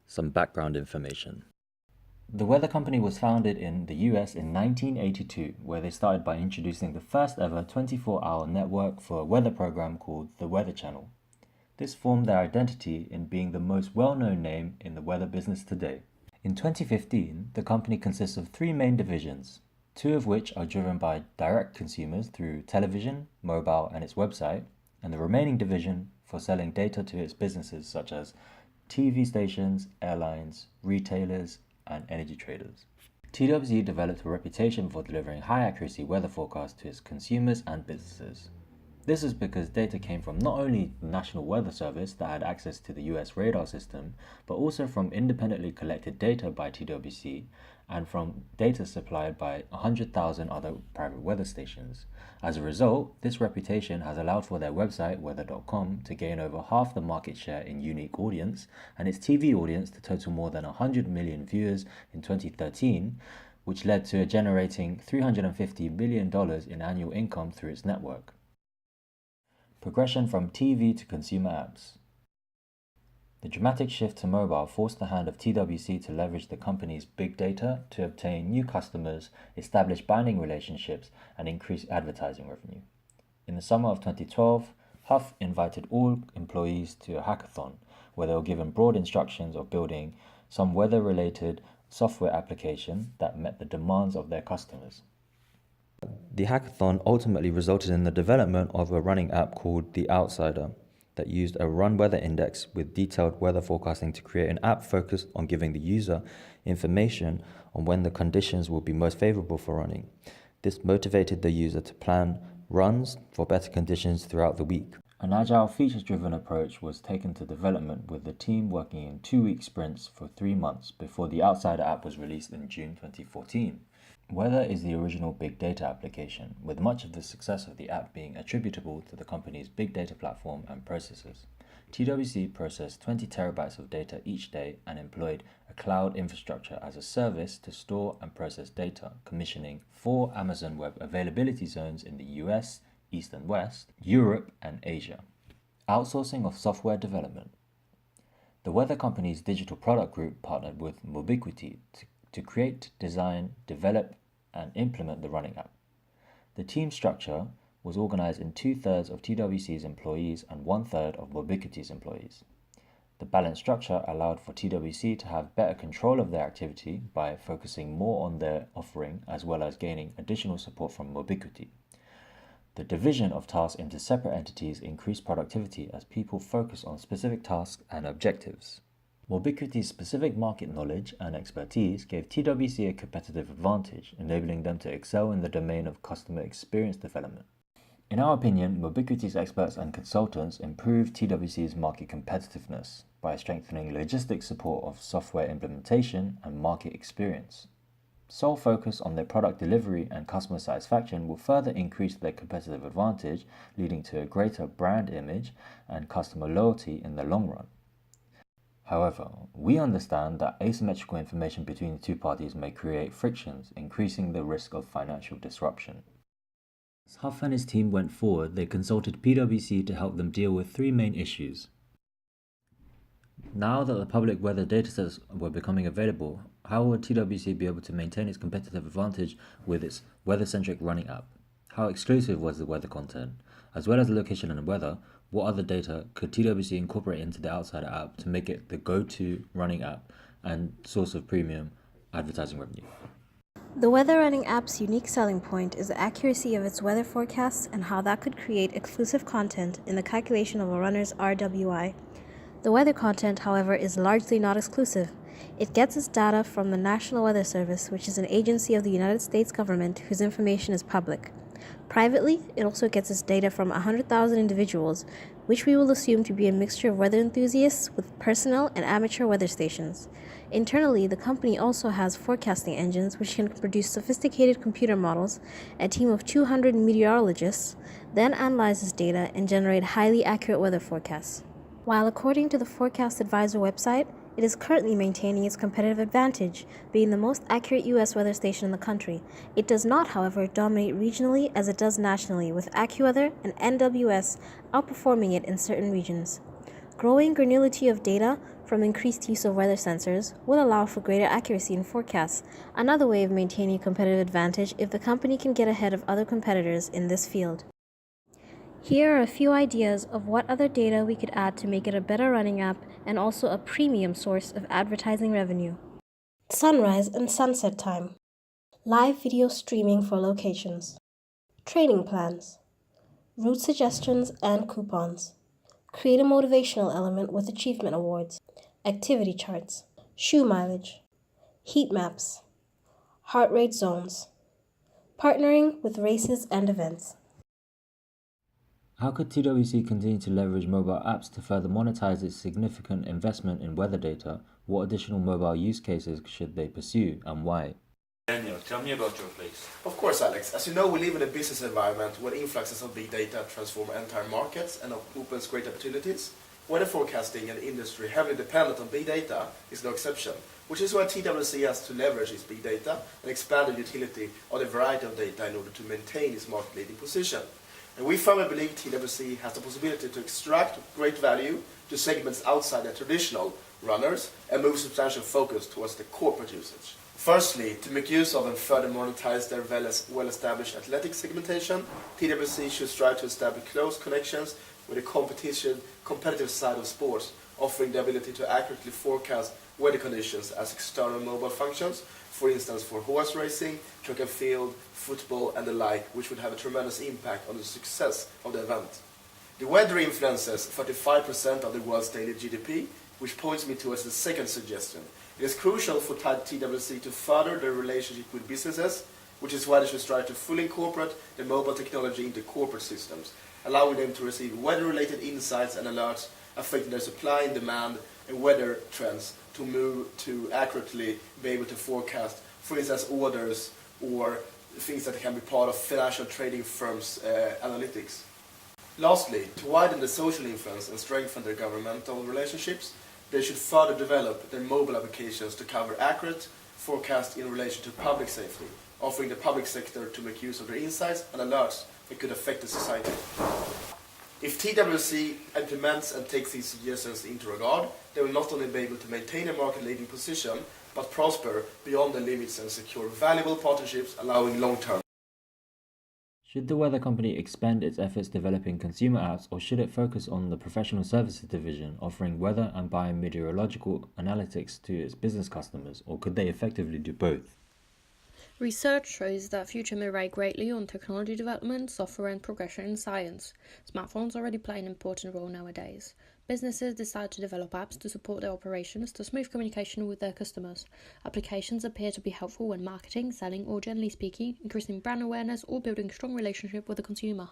Some background information. The Weather Company was founded in the US in 1982, where they started by introducing the first ever 24-hour network for a weather program called the Weather Channel. This formed their identity in being the most well-known name in the weather business today. In 2015, the company consists of three main divisions, two of which are driven by direct consumers through television, mobile, and its website, and the remaining division for selling data to its businesses such as TV stations, airlines, retailers, and energy traders. TWC developed a reputation for delivering high-accuracy weather forecasts to its consumers and businesses. This is because data came from not only the National Weather Service that had access to the US radar system, but also from independently collected data by TWC and from data supplied by 100,000 other private weather stations. As a result, this reputation has allowed for their website, weather.com, to gain over half the market share in unique audience, and its TV audience to total more than 100 million viewers in 2013, which led to it generating $350 million in annual income through its network. Progression from TV to consumer apps. The dramatic shift to mobile forced the hand of TWC to leverage the company's big data to obtain new customers, establish binding relationships, and increase advertising revenue. In the summer of 2012, Huff invited all employees to a hackathon, where they were given broad instructions of building some weather-related software application that met the demands of their customers. The hackathon ultimately resulted in the development of a running app called The Outsider that used a run weather index with detailed weather forecasting to create an app focused on giving the user information on when the conditions will be most favorable for running. This motivated the user to plan runs for better conditions throughout the week. An agile, features-driven approach was taken to development, with the team working in 2-week sprints for 3 months before the Outsider app was released in June 2014. Weather is the original big data application, with much of the success of the app being attributable to the company's big data platform and processes. TWC processed 20 terabytes of data each day and employed a cloud infrastructure as a service to store and process data, commissioning 4 Amazon Web Availability Zones in the US, East and West, Europe, and Asia. Outsourcing of software development. The Weather Company's digital product group partnered with Mobiquity to create, design, develop, and implement the running app. The team structure was organized in 2/3 of TWC's employees and 1/3 of Mobiquity's employees. The balanced structure allowed for TWC to have better control of their activity by focusing more on their offering as well as gaining additional support from Mobiquity. The division of tasks into separate entities increased productivity as people focus on specific tasks and objectives. Mobiquity's specific market knowledge and expertise gave TWC a competitive advantage, enabling them to excel in the domain of customer experience development. In our opinion, Mobiquity's experts and consultants improved TWC's market competitiveness by strengthening logistics support of software implementation and market experience. Sole focus on their product delivery and customer satisfaction will further increase their competitive advantage, leading to a greater brand image and customer loyalty in the long run. However, we understand that asymmetrical information between the two parties may create frictions, increasing the risk of financial disruption. As Huff and his team went forward, they consulted PwC to help them deal with 3 main issues. Now that the public weather datasets were becoming available, how would TWC be able to maintain its competitive advantage with its weather-centric running app? How exclusive was the weather content? As well as the location and the weather, what other data could TWC incorporate into the Outsider app to make it the go-to running app and source of premium advertising revenue? The Weather Running app's unique selling point is the accuracy of its weather forecasts and how that could create exclusive content in the calculation of a runner's RWI. The weather content, however, is largely not exclusive. It gets its data from the National Weather Service, which is an agency of the United States government whose information is public. Privately, it also gets its data from 100,000 individuals, which we will assume to be a mixture of weather enthusiasts with personal and amateur weather stations. Internally, the company also has forecasting engines which can produce sophisticated computer models. A team of 200 meteorologists then analyzes data and generate highly accurate weather forecasts. While according to the Forecast Advisor website, it is currently maintaining its competitive advantage, being the most accurate U.S. weather station in the country. It does not, however, dominate regionally as it does nationally, with AccuWeather and NWS outperforming it in certain regions. Growing granularity of data from increased use of weather sensors will allow for greater accuracy in forecasts, another way of maintaining a competitive advantage if the company can get ahead of other competitors in this field. Here are a few ideas of what other data we could add to make it a better running app and also a premium source of advertising revenue. Sunrise and sunset time. Live video streaming for locations. Training plans. Route suggestions and coupons. Create a motivational element with achievement awards. Activity charts. Shoe mileage. Heat maps. Heart rate zones. Partnering with races and events. How could TWC continue to leverage mobile apps to further monetize its significant investment in weather data? What additional mobile use cases should they pursue, and why? Daniel, tell me about your place. Of course, Alex. As you know, we live in a business environment where influxes of big data transform entire markets and opens great opportunities. Weather forecasting and industry heavily dependent on big data is no exception, which is why TWC has to leverage its big data and expand the utility of the variety of data in order to maintain its market-leading position. And we firmly believe TWC has the possibility to extract great value to segments outside the traditional runners and move substantial focus towards the corporate usage. Firstly, to make use of and further monetize their well-established athletic segmentation, TWC should strive to establish close connections with the competitive side of sports, offering the ability to accurately forecast weather conditions as external mobile functions, for instance for horse racing, track and field, football and the like, which would have a tremendous impact on the success of the event. The weather influences 35% of the world's daily GDP, which points me towards the second suggestion. It is crucial for TWC to further their relationship with businesses, which is why they should strive to fully incorporate the mobile technology into corporate systems, allowing them to receive weather-related insights and alerts affecting their supply and demand and weather trends to accurately be able to forecast, for instance, orders or things that can be part of financial trading firms' analytics. Lastly, to widen the social influence and strengthen their governmental relationships, they should further develop their mobile applications to cover accurate forecasts in relation to public safety, offering the public sector to make use of their insights and alerts that could affect the society. If TWC implements and takes these suggestions into regard, they will not only be able to maintain a market-leading position, but prosper beyond the limits and secure valuable partnerships, allowing long-term. Should the weather company expend its efforts developing consumer apps, or should it focus on the professional services division, offering weather and biometeorological analytics to its business customers, or could they effectively do both? Research shows that future may rely greatly on technology development, software and progression in science. Smartphones already play an important role nowadays. Businesses decide to develop apps to support their operations to smooth communication with their customers. Applications appear to be helpful when marketing, selling, or generally speaking, increasing brand awareness or building a strong relationship with the consumer.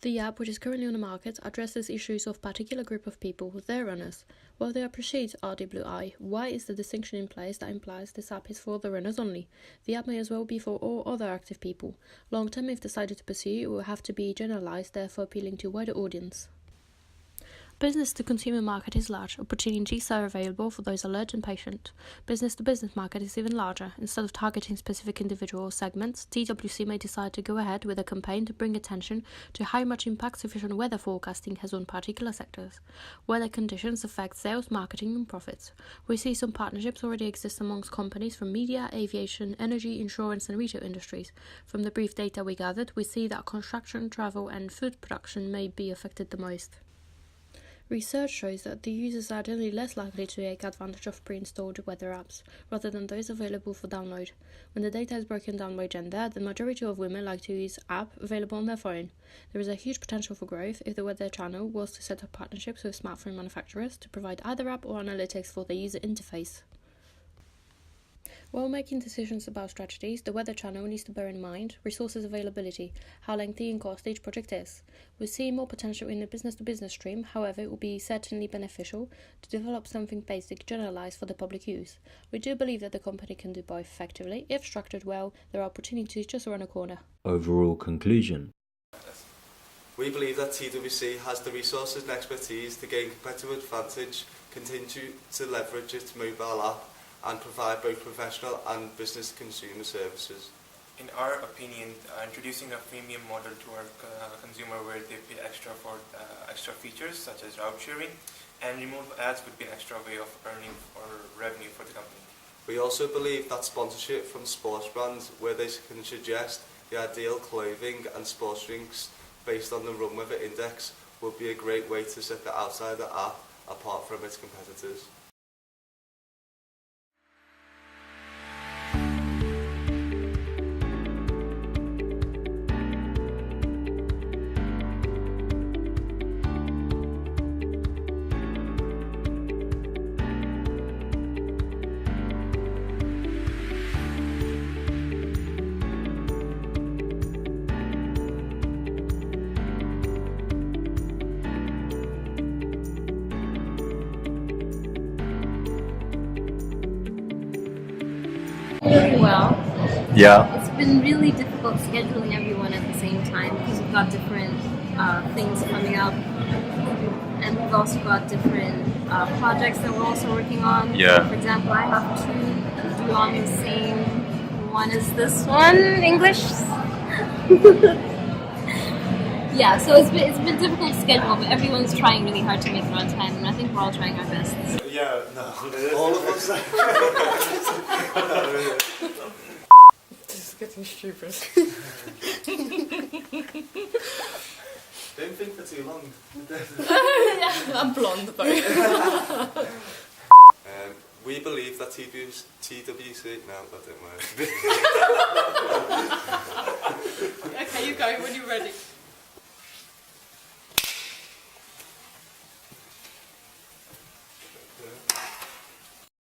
The app, which is currently on the market, addresses issues of a particular group of people, their runners. While they appreciate RWI, why is the distinction in place that implies this app is for the runners only? The app may as well be for all other active people. Long term, if decided to pursue, it will have to be generalized, therefore appealing to a wider audience. Business-to-consumer market is large. Opportunities are available for those alert and patient. Business-to-business market is even larger. Instead of targeting specific individual segments, TWC may decide to go ahead with a campaign to bring attention to how much impact sufficient weather forecasting has on particular sectors. Weather conditions affect sales, marketing and profits. We see some partnerships already exist amongst companies from media, aviation, energy, insurance and retail industries. From the brief data we gathered, we see that construction, travel and food production may be affected the most. Research shows that the users are generally less likely to take advantage of pre-installed weather apps, rather than those available for download. When the data is broken down by gender, the majority of women like to use app available on their phone. There is a huge potential for growth if the Weather Channel was to set up partnerships with smartphone manufacturers to provide either app or analytics for the user interface. While making decisions about strategies, the Weather Channel needs to bear in mind resources availability, how lengthy and costly each project is. We see more potential in the business-to-business stream, however it will be certainly beneficial to develop something basic generalized for the public use. We do believe that the company can do both effectively. If structured well, there are opportunities just around the corner. Overall conclusion. We believe that TWC has the resources and expertise to gain competitive advantage, continue to leverage its mobile app, and provide both professional and business consumer services. In our opinion, introducing a freemium model to our consumer where they pay extra for extra features such as route sharing and remove ads would be an extra way of earning or revenue for the company. We also believe that sponsorship from sports brands, where they can suggest the ideal clothing and sports drinks based on the Run Weather Index, would be a great way to set the Outsider app apart from its competitors. Really well. Yeah. It's been really difficult scheduling everyone at the same time because we've got different things coming up, and we've also got different projects that we're also working on. Yeah. For example, I have two do on the same. One is this one, English. Yeah, so it's been difficult to schedule, but everyone's trying really hard to make it on time, and I think we're all trying our best. Yeah, no. All of us. This is getting stupid. Don't think for too long. I'm blonde though. We believe that TWC... No, that didn't work. Okay, you go when you're ready.